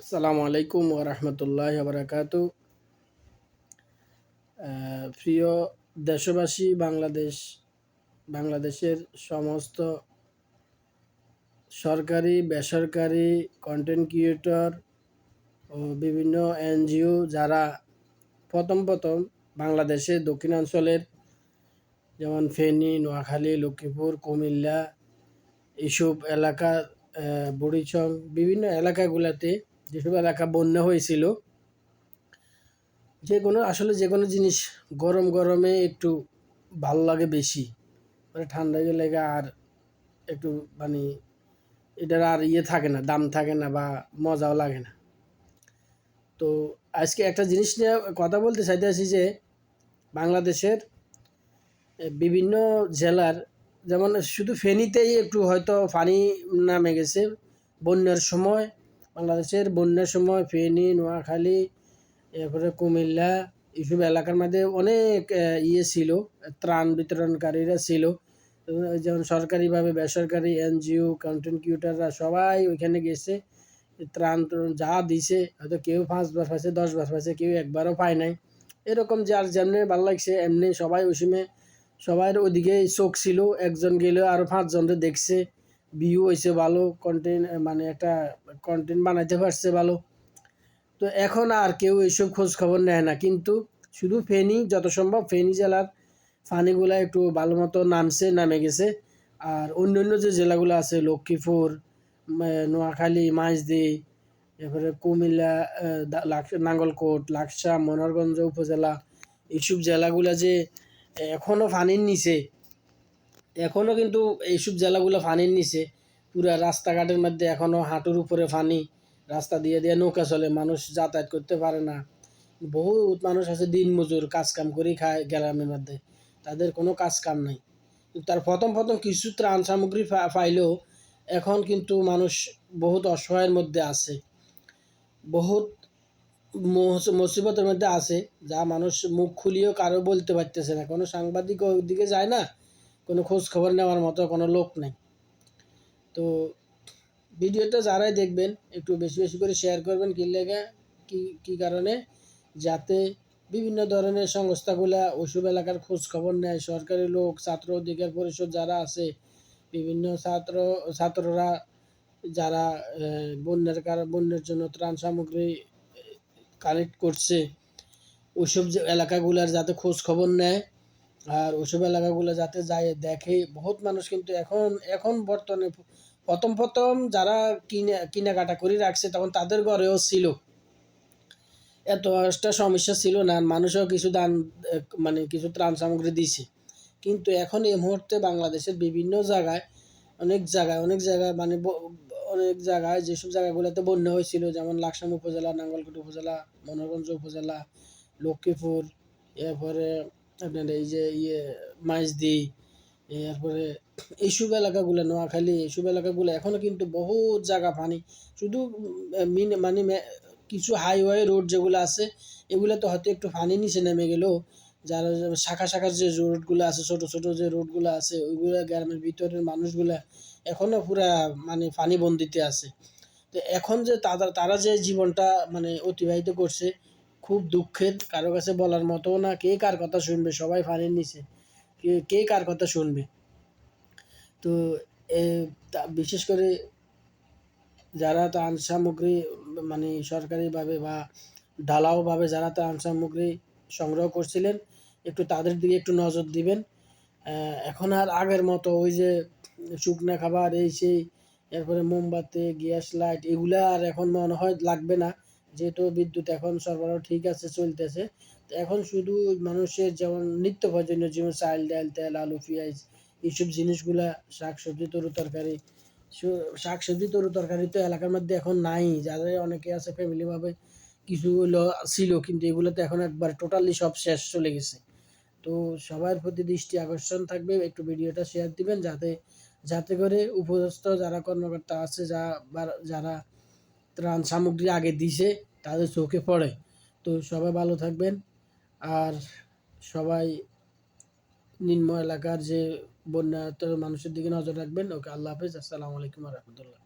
আসসালামু আলাইকুম ওয়া রাহমাতুল্লাহি ওয়া বারাকাতু। প্রিয় দেশবাসী, বাংলাদেশের সমস্ত সরকারি, বেসরকারি কন্টেন্ট ক্রিয়েটর ও বিভিন্ন এনজিও যারা প্রথম বাংলাদেশের দক্ষিণাঞ্চলের যেমন ফেনী, নোয়াখালী, লক্ষ্মীপুর, কুমিল্লা এইসব এলাকা, বুড়িচং বিভিন্ন এলাকাগুলোতে যেসব এলাকা বন্যা হয়েছিল, যে কোনো জিনিস গরমে একটু ভালো লাগে বেশি, মানে ঠান্ডা গেলে আর একটু মানে এটার আর থাকে না, দাম থাকে না বা মজাও লাগে না। তো আজকে একটা জিনিস নিয়ে কথা বলতে চাইতেছি যে বাংলাদেশের বিভিন্ন জেলার, যেমন শুধু ফেনীতেই একটু হয়তো পানি নামে গেছে বন্যার সময়। বাংলাদেশের বন্যার সময় ফেনী, নোয়াখালী, এরপরে কুমিল্লা এইসব এলাকার মধ্যে অনেক ছিল, ত্রাণ বিতরণকারীরা ছিল, যেমন সরকারিভাবে বেসরকারি এনজিও কন্টেন্ট ক্রিয়েটররা সবাই ওইখানে গেছে। ত্রাণ যা দিছে, হয়তো কেউ 5 বার পাইছে, 10 বার পাইছে, কেউ একবারও পায় নাই। এরকম যার যেমনি ভালো লাগছে এমনি সবাই ওই সময় সবার ওদিকে চোখ ছিল, একজন গেলেও আরও 5 জনরে দেখছে, ভিউ হয়েছে ভালো, কন্টেন্ট মানে একটা কন্টেন্ট বানাইতে পারছে ভালো। তো এখন আর কেউ এইসব খোঁজ খবর নেয় না, কিন্তু শুধু ফেনী, যত সম্ভব ফেনী জেলার পানিগুলা একটু ভালো মতো নামে গেছে। আর অন্য যে জেলাগুলো আছে লক্ষ্মীপুর, নোয়াখালী, মাইজদী, এরপরে কুমিল্লা, নাঙ্গলকোট, লাকসা, মনোহরগঞ্জ উপজেলা, এইসব জেলাগুলা যে এখনও পানির নিচে, এখনও কিন্তু এইসব জেলাগুলো পানির নিচে, পুরা রাস্তাঘাটের মধ্যে এখনও হাঁটুর উপরে পানি, রাস্তা দিয়ে নৌকা চলে, মানুষ যাতায়াত করতে পারে না। বহুত মানুষ আছে দিনমজুর, কাজ কাম করেই খায় গ্রামের মধ্যে, তাদের কোনো কাজ কাম নাই। তার প্রথম কিছু ত্রাণ সামগ্রী পাইলেও এখন কিন্তু মানুষ বহুত অসহায়ের মধ্যে আছে, বহুত মুসিবতের মধ্যে আছে, যা মানুষ মুখ খুলিয়েও কারো বলতে পারতেছে না। কোনো সাংবাদিক ওইদিকে যায় না, কোনো খোঁজ খবর নেওয়ার মতো কোনো লোক নেই। তো ভিডিওটা যারাই দেখবেন একটু বেশি বেশি করে শেয়ার করবেন, কি কারণে, যাতে বিভিন্ন ধরনের সংস্থাগুলা ওইসব এলাকার খোঁজ খবর নেয়, সরকারি লোক, ছাত্র অধিকার পরিষদ যারা আছে, বিভিন্ন ছাত্ররা যারা বন্যার জন্য ত্রাণ সামগ্রী কালেক্ট করছে, ওইসব যে এলাকাগুলার যাতে খোঁজ খবর নেয়, আর ওইসব এলাকাগুলো যাতে যায় দেখে। বহুত মানুষ কিন্তু এখন বর্তমানে প্রথম যারা কেনাকাটা করে রাখছে, তখন তাদের ঘরেও ছিল, এত একটা সমস্যা ছিল না, মানুষও কিছু দান মানে কিছু ত্রাণ সামগ্রী দিছে। কিন্তু এখন এই মুহূর্তে বাংলাদেশের বিভিন্ন জায়গায়, অনেক জায়গায় মানে অনেক জায়গায় যেসব জায়গাগুলোতে বন্যা হয়েছিল, যেমন লাকসাম উপজেলা, নাঙ্গলকোট উপজেলা, মনোহরগঞ্জ উপজেলা, লক্ষ্মীপুর, এরপরে আপনার এই যে মাইজদী, এরপরে এইসব এলাকাগুলো, নোয়াখালী, এইসব এলাকাগুলো এখনও কিন্তু বহুত জায়গা পানি। শুধু মানে কিছু হাইওয়ে রোড যেগুলো আছে, এগুলো তো হয়তো একটু পানি নিচে নেমে গেলেও যারা শাখার যে রোডগুলো আছে, ছোট যে রোডগুলো আছে, ওইগুলো গ্রামের ভিতরের মানুষগুলা এখনও পুরা মানে পানিবন্দিতে আছে। তো এখন যে তারা যে জীবনটা মানে অতিবাহিত করছে, খুব দুঃখের, কারো কাছে বলার মতো না। কে কার কথা শুনবে, সবাই পানির নিচে, কে কার কথা শুনবে। তো বিশেষ করে যারা ত্রাণ সামগ্রী মানে সরকারিভাবে বা ঢালাওভাবে যারা ত্রাণ সামগ্রী সংগ্রহ করছিলেন, একটু তাদের দিকে একটু নজর দিবেন। এখন আর আগের মতো ওই যে শুকনা খাবার এই সেই, এরপরে মোমবাতি, গ্যাস লাইট, এগুলা আর এখন মনে হয় লাগবে না, যেহেতু বিদ্যুৎ এখন সরবরাহ ঠিক আছে, চলতেছে। তো এখন শুধু মানুষের যেমন নিত্য প্রয়োজনীয়, যেমন চাল, ডাল, তেল, আলু, পেঁয়াজ, এইসব জিনিসগুলা, শাকসবজি, তরকারি তো এলাকার মধ্যে এখন নাই। যাদের অনেকে আছে ফ্যামিলিভাবে কিছু হলো ছিল, কিন্তু এগুলো তো এখন একবার টোটালি সব শেষ, চলে গেছে। তো সবার প্রতি দৃষ্টি আকর্ষণ থাকবে, একটু ভিডিওটা শেয়ার দিবেন, যাতে করে উপস্থ যারা কর্মকর্তা আছে, যারা ত্রাণ সামগ্রী আগে দিছে, তাদের চোখে পড়ে। তো সবাই ভালো থাকবেন, আর সবাই নিম্ন এলাকার যে বন্যার্ত মানুষের দিকে নজর রাখবেন। ওকে, আল্লাহ হাফেজ, আসসালামু আলাইকুম ওয়া রাহমাতুল্লাহ।